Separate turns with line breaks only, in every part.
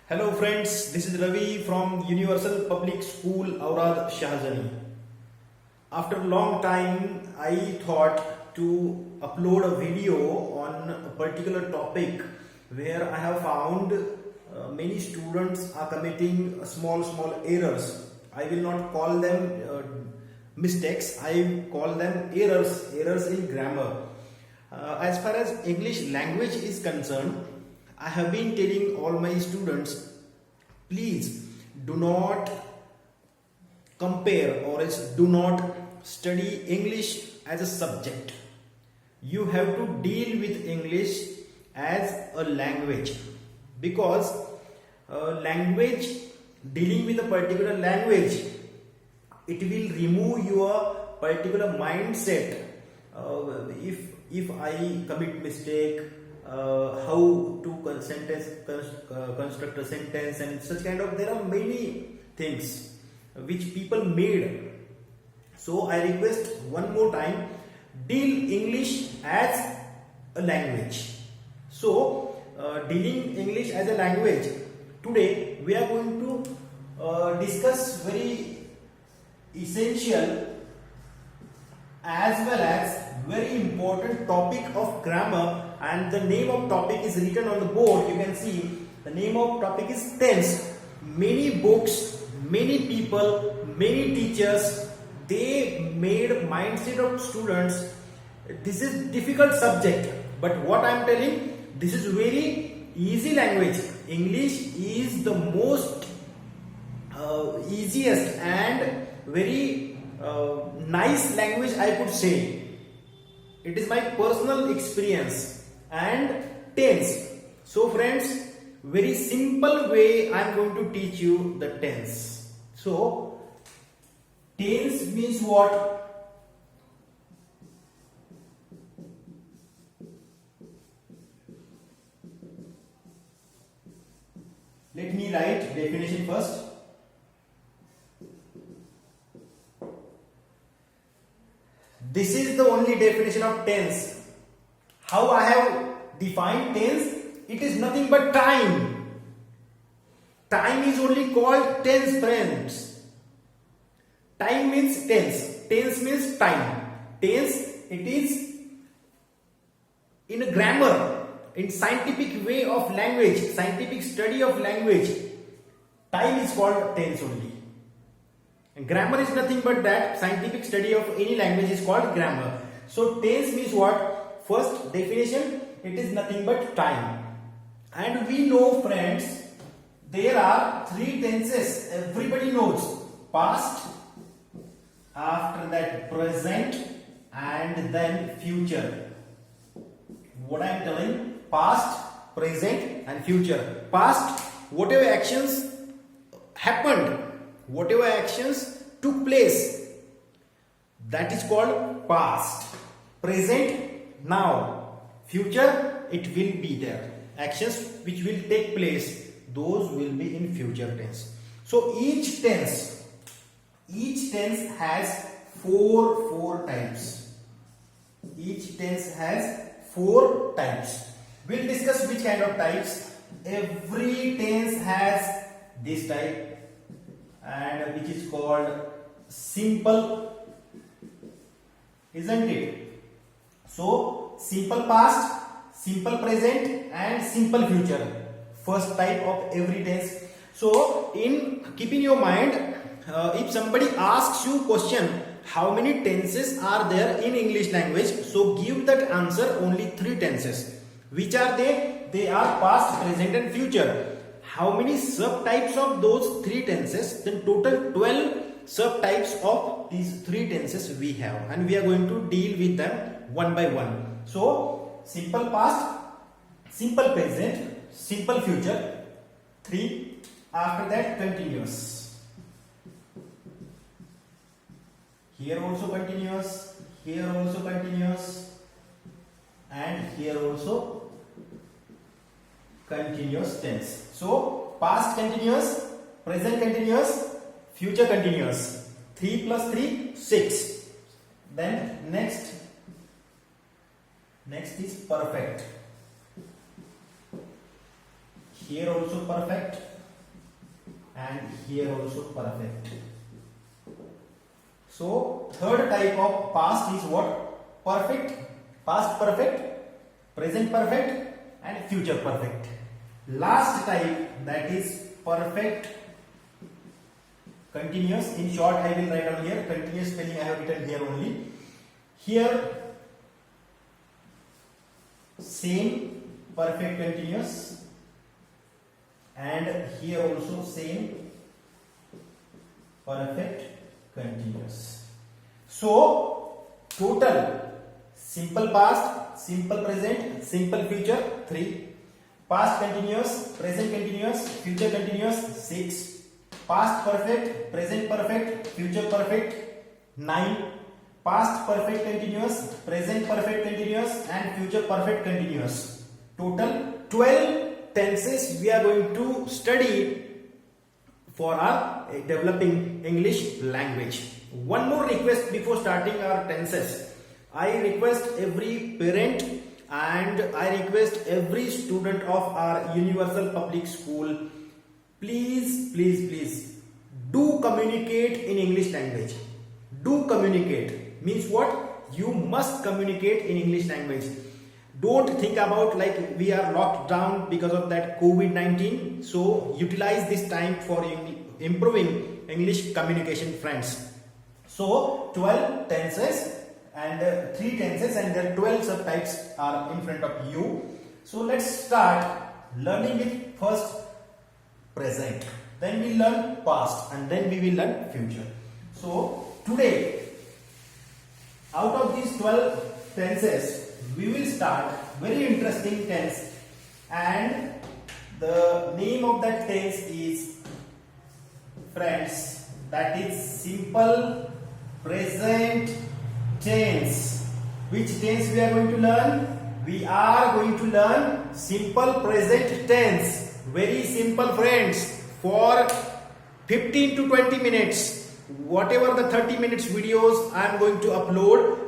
Hello friends, this is Ravi from Universal Public School, Aurad Shahjani. After a long time, I thought to upload a video on a particular topic where I have found many students are committing small errors. I will not call them mistakes, I call them errors in grammar. As far as English language is concerned, I have been telling all my students, please do not compare or else do not study English as a subject. You have to deal with English as a language, because dealing with a particular language, it will remove your particular mindset. If I commit mistake, how to construct a sentence and such kind of, there are many things which people made. So I request one more time, deal English as a language. So dealing English as a language, today we are going to discuss very essential as well as very important topic of grammar, and the name of topic is written on the board. You can see the name of topic is tense. Many books, many people, many teachers, they made mindset of students, this is difficult subject, but what I am telling, this is very easy language. English is the most easiest and very nice language, I could say. It is my personal experience. And tense. So friends, very simple way I am going to teach you the tense. So tense means what? Let me write definition first. This is the only definition of tense. How I have defined tense? It is nothing but time. Time is only called tense, friends. Time means tense. Tense means time. Tense, it is in a grammar, in scientific way of language, scientific study of language. Time is called tense only. And grammar is nothing but that. Scientific study of any language is called grammar. So tense means what? First definition, it is nothing but time. And we know, friends, there are three tenses. Everybody knows. Past, after that present, and then future. What I am telling? Past, present and future. Past, whatever actions happened, whatever actions took place, that is called past. Present, now. Future, it will be there. Actions which will take place, those will be in future tense. So each tense has four types. Each tense has four types. We'll discuss which kind of types. Every tense has this type, and which is called simple, isn't it? So simple past, simple present and simple future, first type of every tense. So keep in your mind, if somebody asks you question, how many tenses are there in English language, so give that answer only three tenses. Which are they? They are past, present and future. How many subtypes of those three tenses? Then total 12 subtypes of these three tenses we have, and we are going to deal with them one by one. So simple past, simple present, simple future, 3. After that, continuous. Here also continuous, here also continuous, and here also continuous tense. So past continuous, present continuous, future continuous. 3 plus 3, 6. Then next is perfect. here also perfect, and here also perfect. So third type of past is what? Perfect, past perfect, present perfect, and future perfect. Last type, that is perfect continuous. In short, I will write down here. Continuous spelling I have written here only. Here same perfect continuous, and here also same perfect continuous. So total simple past, simple present, simple future 3, past continuous, present continuous, future continuous 6, past perfect, present perfect, future perfect 9, past perfect continuous, present perfect continuous, and future perfect continuous. Total 12 tenses we are going to study for our developing English language. One more request before starting our tenses. I request every parent and I request every student of our Universal Public School, please do communicate in English language. Do communicate means what? You must communicate in English language. Don't think about like we are locked down because of that COVID-19. So utilize this time for improving English communication, friends. So 12 tenses and 3 tenses, and there are 12 subtypes are in front of you. So let's start learning with first present, then we learn past, and then we will learn future. So today, out of these 12 tenses, we will start very interesting tense, and the name of that tense is, friends, that is simple present tense. Which tense we are going to learn? We are going to learn simple present tense. Very simple, friends. For 15 to 20 minutes, whatever the 30 minutes videos I am going to upload,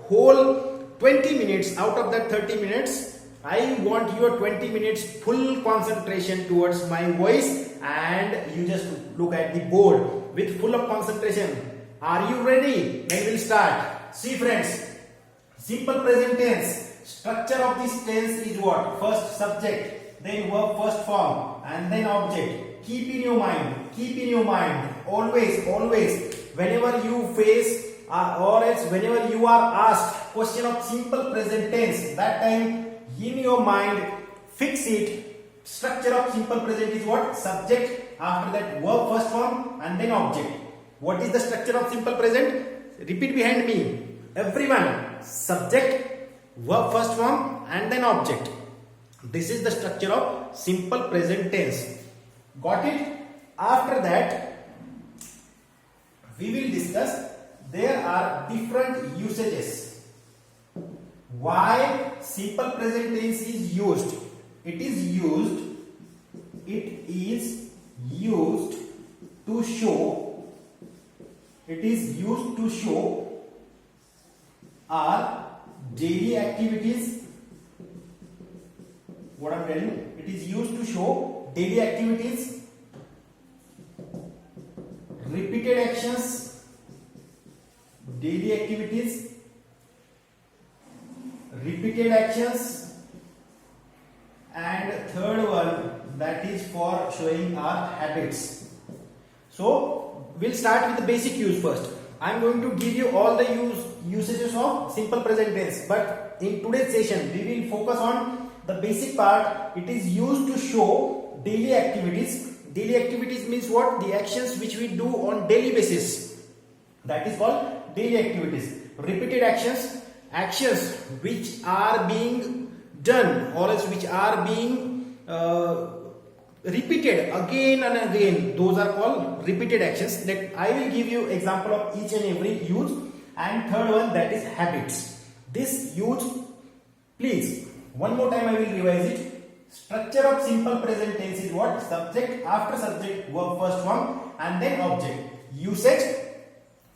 whole 20 minutes out of that 30 minutes, I want your 20 minutes full concentration towards my voice, and you just look at the board with full of concentration. Are you ready? Then we'll start. See, friends, simple present tense. Structure of this tense is what? First subject, then verb first form, and then object. Keep in your mind, always, whenever you face or else whenever you are asked question of simple present tense, that time in your mind fix it. Structure of simple present is what? Subject, after that verb first form, and then object. What is the structure of simple present? Repeat behind me, everyone. Subject, verb first form, and then object. This is the structure of simple present tense. Got it? After that, we will discuss there are different usages. Why simple present tense is used? It is used to show our daily activities. What I'm telling you, it is used to show daily activities, repeated actions, and third one, that is for showing our habits. So we'll start with the basic use first. I'm going to give you all the usages of simple present tense, but in today's session we will focus on the basic part. It is used to show daily activities. Daily activities means what? The actions which we do on daily basis. That is called daily activities. Repeated actions which are being done or else which are being repeated again and again. Those are called repeated actions. I will give you example of each and every use. And third one, that is habits. This use, please, one more time I will revise it. Structure of simple present tense is what? Subject, after subject, verb first form, and then object. Usage,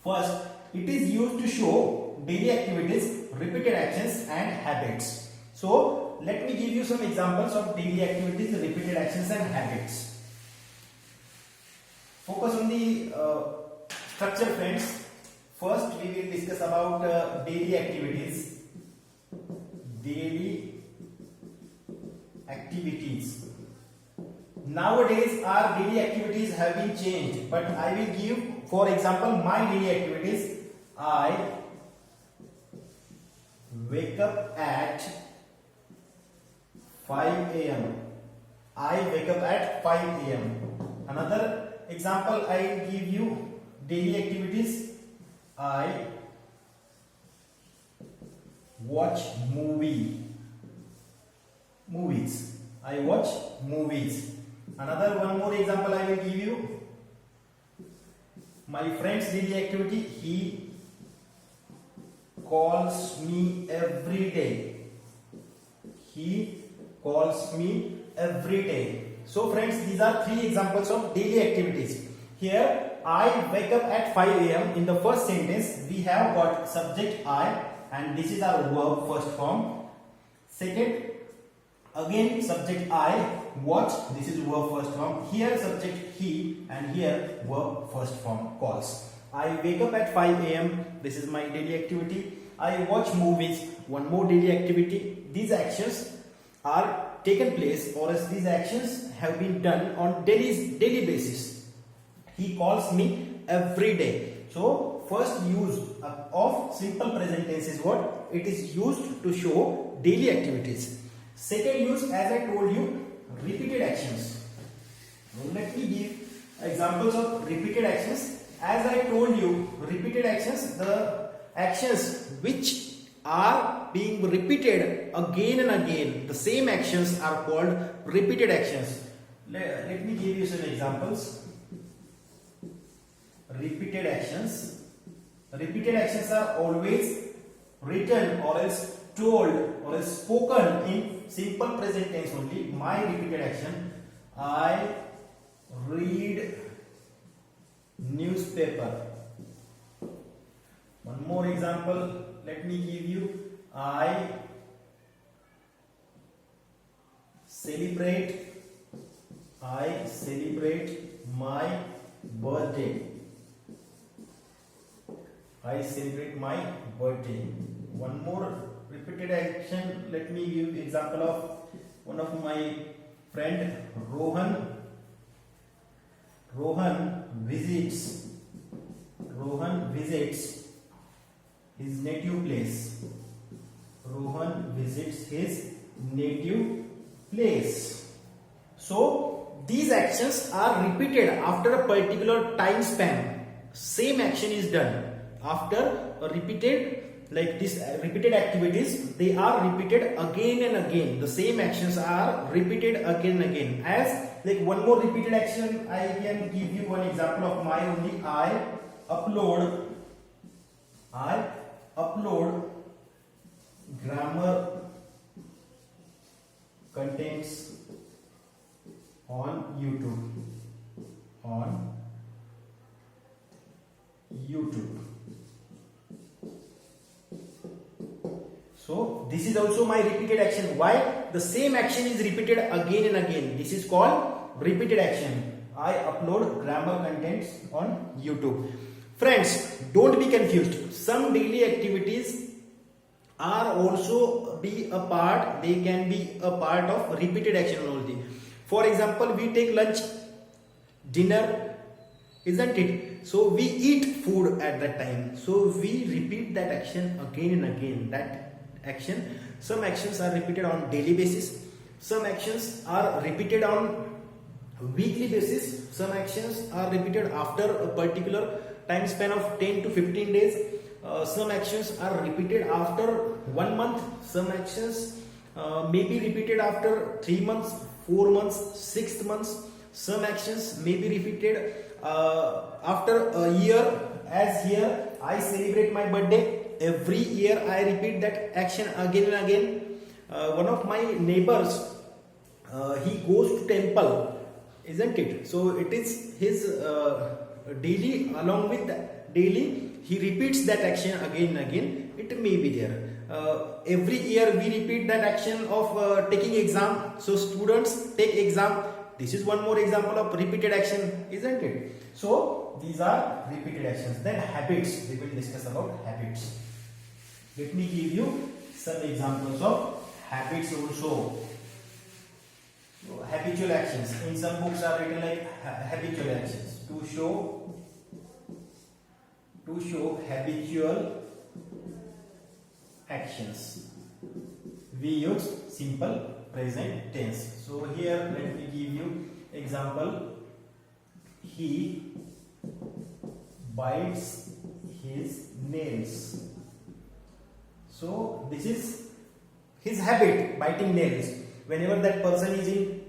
first, it is used to show daily activities, repeated actions, and habits. So let me give you some examples of daily activities, repeated actions and habits. Focus on the structure, friends. First we will discuss about daily activities. Daily activities. Nowadays our daily activities have been changed, but I will give, for example, my daily activities. I wake up at 5 a.m. I wake up at 5 a.m. Another example I give you, daily activities. I watch movies. I watch movies. Another one more example I will give you. My friend's daily activity, he calls me every day. He calls me every day. So friends, these are three examples of daily activities. Here I wake up at 5 a.m. In the first sentence we have got subject I, and this is our verb first form. Second, again subject I, watch, this is verb first form. Here subject he, and here verb first form, calls. I wake up at 5 a.m. This is my daily activity. I watch movies, one more daily activity. These actions are taken place, or as these actions have been done on daily basis. He calls me every day. So first use of simple present tense is what? It is used to show daily activities. Second use, as I told you, repeated actions. Now let me give examples of repeated actions. As I told you, repeated actions, the actions which are being repeated again and again, the same actions are called repeated actions. Let me give you some examples. Repeated actions. Repeated actions are always written or else told or else spoken in simple present tense only. My repeated action, I read newspaper. One more example, let me give you. I celebrate my birthday. I celebrate my birthday. One more repeated action, let me give example of one of my friend, Rohan. Rohan visits his native place. Rohan visits his native place. So these actions are repeated after a particular time span. Same action is done after a repeated, like this repeated activities, they are repeated again and again. The same actions are repeated again and again. As like one more repeated action, I can give you one example of my only. I upload grammar contents on YouTube. So this is also my repeated action. Why? The same action is repeated again and again. This is called repeated action. I upload grammar contents on YouTube. Friends, don't be confused. Some daily activities are also be a part, they can be a part of repeated action only. For example, we take lunch, dinner, isn't it? So we eat food at that time. So we repeat that action again and again. That action, some actions are repeated on daily basis, some actions are repeated on weekly basis, some actions are repeated after a particular time span of 10 to 15 days, some actions are repeated after 1 month, some actions may be repeated after 3 months, 4 months, 6 months, some actions may be repeated after a year. As here I celebrate my birthday, every year I repeat that action again and again. One of my neighbors, he goes to temple, isn't it? So it is his daily, along with that daily he repeats that action again and again. It may be there. every year we repeat that action of taking exam. So students take exam. This is one more example of repeated action, isn't it? So these are repeated actions. Then habits, we will discuss about habits. Let me give you some examples of habits also. So, habitual actions. In some books are written like habitual actions. To show habitual actions, we use simple present tense. So here let me give you example. He bites his nails. So this is his habit, biting nails. Whenever that person is in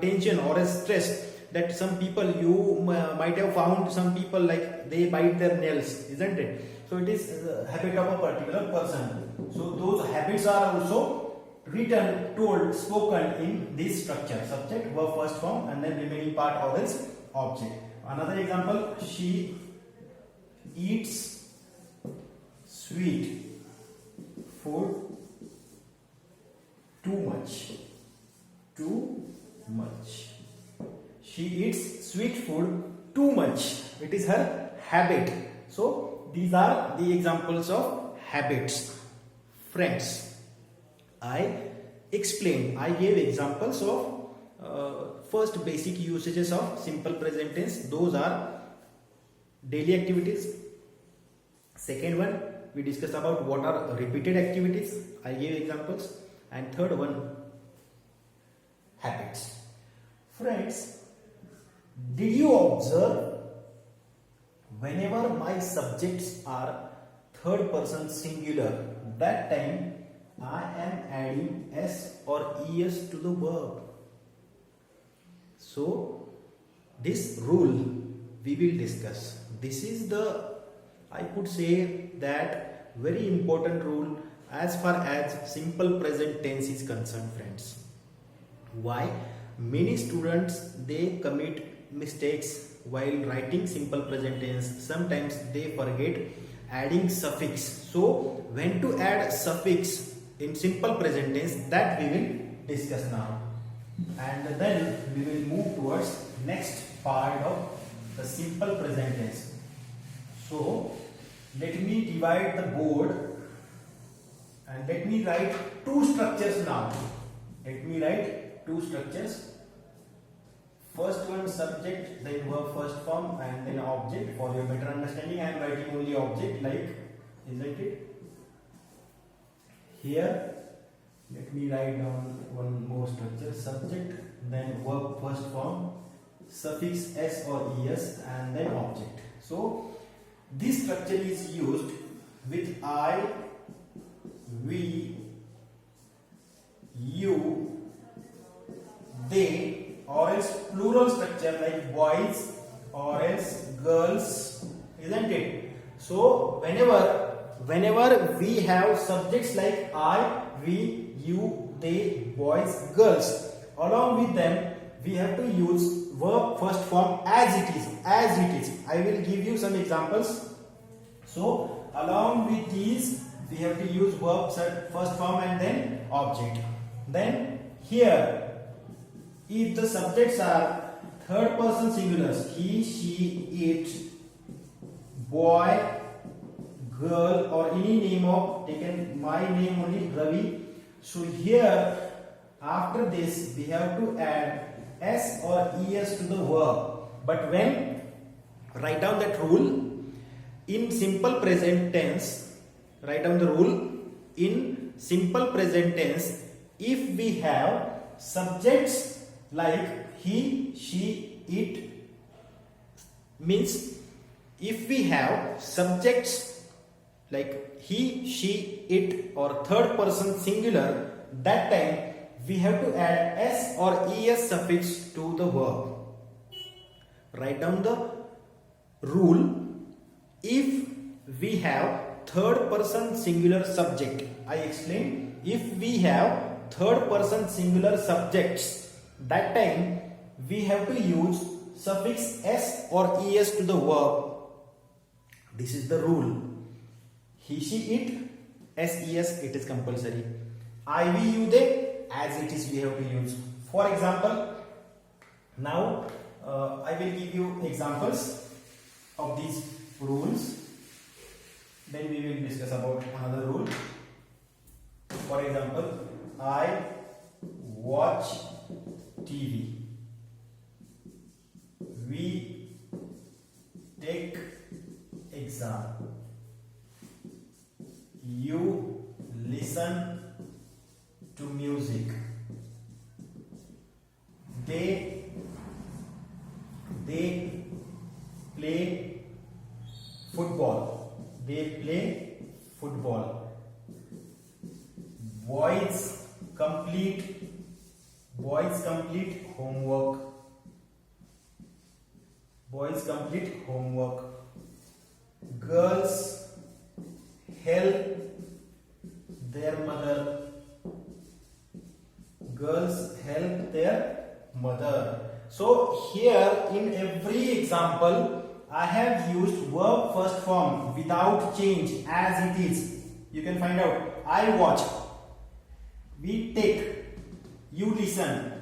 tension or stress, that some people you might have found some people like they bite their nails, isn't it? So it is a habit of a particular person. So those habits are also written, told, spoken in this structure: subject, verb, first form, and then remaining part or else object. Another example: she eats sweet food too much. She eats sweet food too much. It is her habit. So these are the examples of habits. Friends, I gave examples of first basic usages of simple present tense. Those are daily activities. Second one, we discussed about what are repeated activities. I gave examples. And third one, habits. Friends, did you observe whenever my subjects are third person singular, that time I am adding s or es to the verb. So this rule we will discuss. This is the, I could say that, very important rule as far as simple present tense is concerned, friends. Why? Many students, they commit mistakes while writing simple present tense. Sometimes they forget adding suffix. So when to add suffix in simple present tense, that we will discuss now. And then we will move towards next part of the simple present tense. So let me divide the board and let me write two structures now. Let me write two structures. First one, subject, then verb first form, and then object. For your better understanding, I am writing only object, like, isn't it? Here, let me write down one more structure: subject, then verb first form, suffix s or es, and then object. So this structure is used with I, we, you, they, or else plural structure like boys or else girls, isn't it? So whenever we have subjects like I, we, you, they, boys, girls, along with them we have to use verb first form as it is. I will give you some examples. So along with these we have to use verb first form and then object. Then here, if the subjects are third person singulars, he, she, it, boy, girl, or any name of, taken my name only, Ravi. So here after this we have to add s or es to the verb. But when, write down that rule in simple present tense, write down the rule in simple present tense. If we have subjects like he, she, it, means if we have subjects like he, she, it, or third person singular, that time we have to add s or es suffix to the verb. Write down the rule. If we have third person singular subject, I explain, if we have third person singular subjects, that time we have to use suffix s or es to the verb. This is the rule. He, she, it, SES, it is compulsory. I, we, you, they, as it is we have to use. For example, now I will give you examples of these rules. Then we will discuss about another rule. For example, I watch TV. We take exam. You listen to music. They play football. They play football. Boys complete homework. Boys complete homework. Girls help their mother. Girls help their mother. So here in every example I have used verb first form without change as it is. You can find out. I watch. We take. You listen.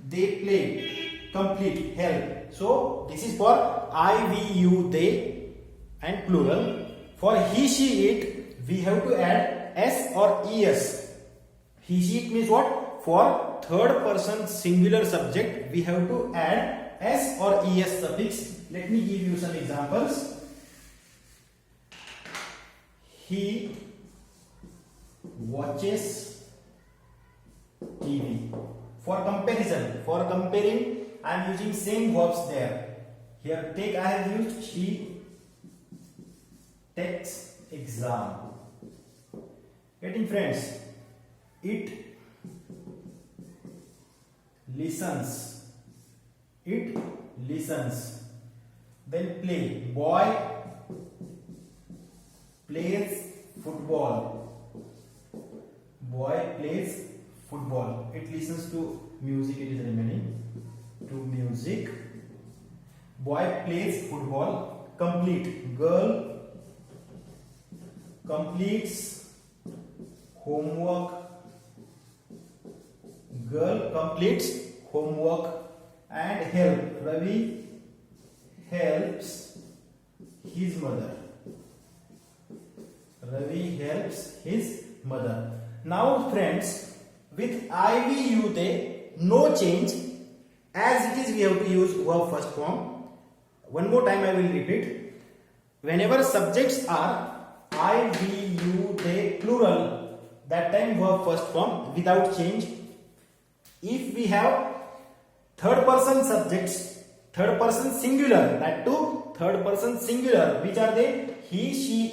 They play. Complete. Help. So this is for I, we, you, they and plural. For he, she, it, we have to add s or es. He, she, it means what? For third person singular subject, we have to add s or es suffix. Let me give you some examples. He watches TV. For comparison, for comparing, I am using same verbs there. Here, take, I have used she takes exam. Getting friends? It listens. It listens. Then play. Boy plays football. Boy plays football. It listens to music. It is remaining to music. Boy plays football. Complete. Girl completes homework. Girl completes homework. And help. Ravi helps his mother. Ravi helps his mother. Now friends, with I, we, you, they, no change. As it is, we have to use verb first form. One more time I will repeat. Whenever subjects are I, we, you, they, plural, that time verb first form without change. If we have third person subjects, third person singular, that too third person singular, which are they? He, she,